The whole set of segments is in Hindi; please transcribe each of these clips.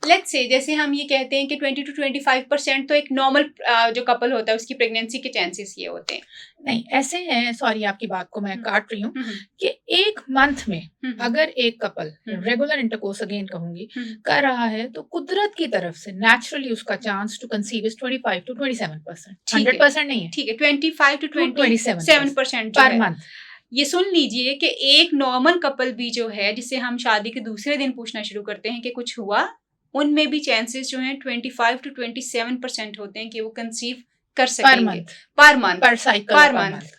लेट्स से जैसे हम ये कहते हैं कि 20 to 25% तो एक नॉर्मल जो कपल होता है उसकी प्रेगनेंसी के चांसेस ये होते हैं। नहीं ऐसे हैं, सॉरी आपकी बात को मैं काट रही हूँ, हम्म, कि एक मंथ में अगर एक कपल हम्म। रेगुलर इंटरकोर्स अगेन कहूंगी हम्म। कर रहा है तो कुदरत की तरफ से नेचुरली उसका chance to conceive is 25 to 27%, ठीक है। 100% नहीं है, ठीक है, 25 to 27% 27% जो पर है। मंथ। ये सुन लीजिए कि एक नॉर्मल कपल भी जो है जिससे हम शादी के दूसरे दिन पूछना शुरू करते हैं कि कुछ हुआ, उनमें भी चांसेस जो हैं 25 to 27% होते हैं कि वो कंसीव कर सकेंगे पर मंथ, पर साइकिल,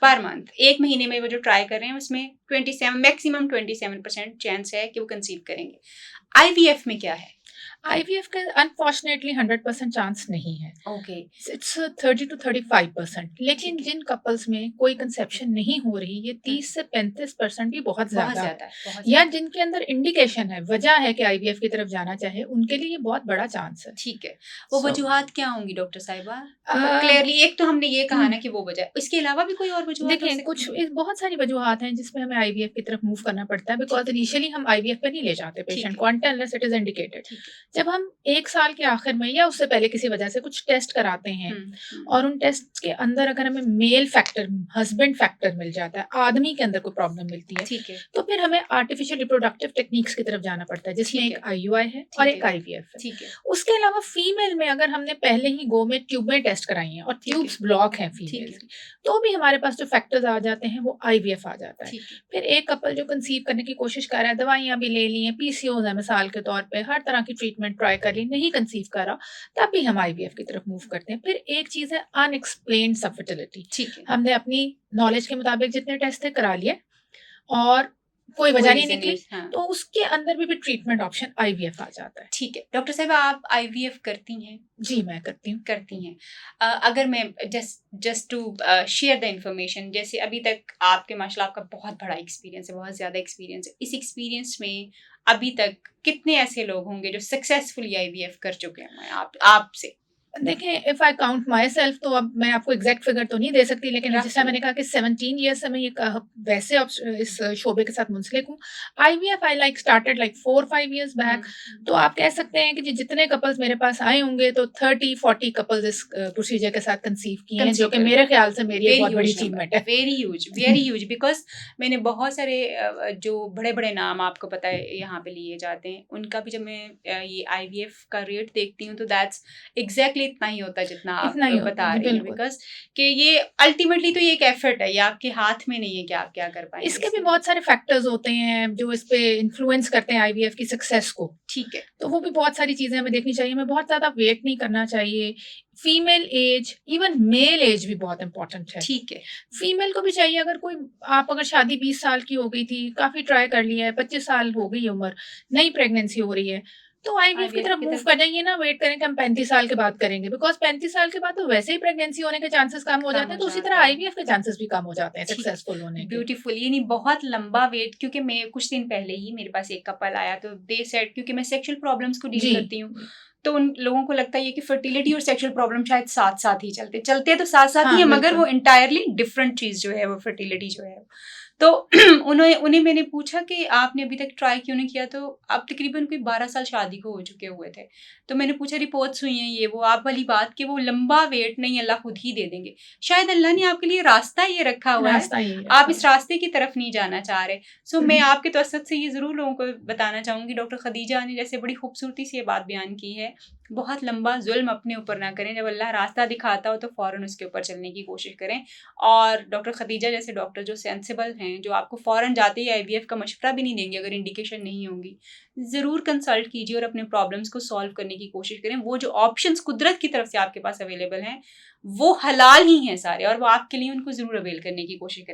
पर मंथ। एक महीने में वो जो ट्राई कर रहे हैं उसमें 27 मैक्सिमम 27% चांस है कि वो कंसीव करेंगे। आईवीएफ में क्या है? आईवीएफ का अनफॉर्चुनेटली 100% चांस नहीं है, ओके। It's 30 to 35%। लेकिन ठीक है। जिन कपल्स में कोई कंसेप्शन नहीं हो रही, ये 30 से 35% भी बहुत ज्यादा है, बहुत या ज्यादा। जिनके अंदर इंडिकेशन है, वजह है कि आईवीएफ की तरफ जाना चाहे, उनके लिए ये बहुत बड़ा चांस है। ठीक है, वो वजूहात क्या होंगी डॉक्टर साहिबा? अ, क्लियरली एक तो हमने ये कहा ना कि वो वजह, इसके अलावा भी कोई और वजूहात हो देखिए सकती कुछ हैं? बहुत सारी वजूहात हैं जिसमें हमें आईवीएफ की तरफ मूव करना पड़ता है, बिकॉज इनिशियली हम आईवीएफ पे नहीं ले जाते पेशेंट को until unless it is indicated. ठीक है। जब हम 1 साल के आखिर में या उससे पहले किसी वजह से कुछ टेस्ट कराते हैं और उन टेस्ट के अंदर अगर हमें मेल फैक्टर, हस्बैंड फैक्टर मिल जाता है, आदमी के अंदर कोई प्रॉब्लम मिलती है, ठीक है। तो फिर हमें आर्टिफिशियल रिप्रोडक्टिव टेक्निक्स की तरफ जाना पड़ता है, जिसमें ठीक एक है। आईयूआई है और एक आईवीएफ है। ठीक है। उसके अलावा फीमेल में अगर हमने पहले ही गो में ट्यूबें टेस्ट कराई हैं और ठीक है। ट्यूब्स ब्लॉक हैं फीमेल की, तो भी हमारे पास जो फैक्टर्स आ जाते हैं वो आईवीएफ आ जाता है। ठीक है। फिर एक कपल जो कंसीव करने की कोशिश कर रहा है, दवाइयां भी ले ली हैं, पीसीओज है मिसाल के तौर पे, हर तरह की ट्रीटमेंट ट्राई कर ली, नहीं कंसीव करा, तब भी हम आईवीएफ की तरफ मूव करते हैं। फिर एक चीज है अनएक्सप्लेन्ड सबफर्टिलिटी। ठीक है। हमने अपनी नॉलेज के मुताबिक जितने टेस्ट थे करा लिए और कोई वजह नहीं निकली, तो उसके अंदर भी ट्रीटमेंट ऑप्शन आईवीएफ आ जाता है। ठीक है। डॉक्टर साहब आप आईवीएफ करती हैं? जी मैं करती हूँ। करती हैं। अगर मैं just to share the information, जैसे अभी तक आपके माशाल्लाह आपका बहुत बड़ा एक्सपीरियंस है, बहुत ज़्यादा एक्सपीरियंस है, इस एक्सपीरियंस में अभी तक कितने ऐसे लोग होंगे जो सक्सेसफुली आईवीएफ कर चुके हैं आपसे? देखिए if I count my self तो अब मैं आपको एग्जैक्ट फिगर तो नहीं दे सकती, लेकिन जैसा मैंने कहा कि 17 ईयर्स से मैं ये वैसे इस शोबे के साथ मुंसलिक हूँ। IVF I like started like 4-5 years back. तो आप कह सकते हैं कि जितने कपल्स मेरे पास आए होंगे तो 30-40 कपल्स इस प्रोसीजर के साथ कंसीव किए हैं, जो कि मेरे ख्याल से मेरी एक बहुत बड़ी अचीवमेंट है। वेरी ह्यूज बिकॉज मैंने बहुत सारे जो बड़े बड़े नाम आपको पता है यहाँ पे लिए जाते हैं, उनका भी जब मैं ये आईवीएफ का रेट देखती हूँ तो दैट्स एग्जैक्टली इतना ही होता है जितना आप बता रही हैं, बिकॉज कि ये अल्टीमेटली तो ये एक एफर्ट है, ये आपके हाथ में नहीं है कि आप क्या कर पाएंगे। इसके भी बहुत सारे फैक्टर्स होते हैं जो इस पे इन्फ्लुएंस करते हैं आईवीएफ की सक्सेस को। ठीक है। तो वो भी बहुत सारी चीजें हमें देखनी चाहिए, हमें बहुत ज्यादा वेट नहीं करना चाहिए, female age, even male age भी बहुत इंपॉर्टेंट है। ठीक है। फीमेल को भी चाहिए, अगर शादी 20 साल की हो गई थी, काफी ट्राई कर लिया है, 25 साल हो गई उम्र, नई प्रेगनेंसी हो रही है, तो आईवीएफ की तरफ मूव कर जाइए ना, वेट करें कि हम 35 साल के बाद करेंगे, बिकॉज 35 साल के बाद तो वैसे ही प्रेगनेंसी होने के चांसेस कम हो जाते हैं, तो उसी तरह आईवीएफ के चांसेस भी कम हो जाते हैं सक्सेसफुल होने के। ब्यूटीफुल, ये नहीं बहुत लंबा वेट, क्योंकि मैं कुछ दिन पहले ही मेरे पास एक कपल आया तो दे सेड, क्योंकि मैं सेक्सुअल प्रॉब्लम्स को डील करती हूँ, तो उन लोगों को लगता है कि फर्टिलिटी और सेक्सुअल प्रॉब्लम शायद साथ साथ ही चलते तो साथ साथ ही है, मगर वो इंटायरली डिफरेंट चीज जो है वो फर्टिलिटी जो है। तो उन्हें मैंने पूछा कि आपने अभी तक ट्राई क्यों नहीं किया, तो अब तकरीबन कोई 12 साल शादी को हो चुके हुए थे, तो मैंने पूछा रिपोर्ट्स हुई हैं ये वो, आप वाली बात कि वो लंबा वेट नहीं, अल्लाह खुद ही दे देंगे, शायद अल्लाह ने आपके लिए रास्ता ये रखा हुआ है, आप इस रास्ते की तरफ नहीं जाना चाह रहे। सो मैं आपके तवसत से ये ज़रूर लोगों को बताना चाहूँगी, डॉक्टर खदीजा ने जैसे बड़ी खूबसूरती से ये बात बयान की है, बहुत लंबा जुल्म अपने ऊपर ना करें, जब अल्लाह रास्ता दिखाता हो तो फ़ौरन उसके ऊपर चलने की कोशिश करें। और डॉक्टर खदीजा जैसे डॉक्टर जो सेंसिबल हैं, जो आपको फ़ौरन जाते ही आईवीएफ का मशवरा भी नहीं देंगे अगर इंडिकेशन नहीं होगी, ज़रूर कंसल्ट कीजिए और अपने प्रॉब्लम्स को सॉल्व करने की कोशिश करें। वो जो ऑप्शंस कुदरत की तरफ से आपके पास अवेलेबल हैं वो हलाल ही हैं सारे, और वो आपके लिए उनको ज़रूर अवेल करने की कोशिश करें।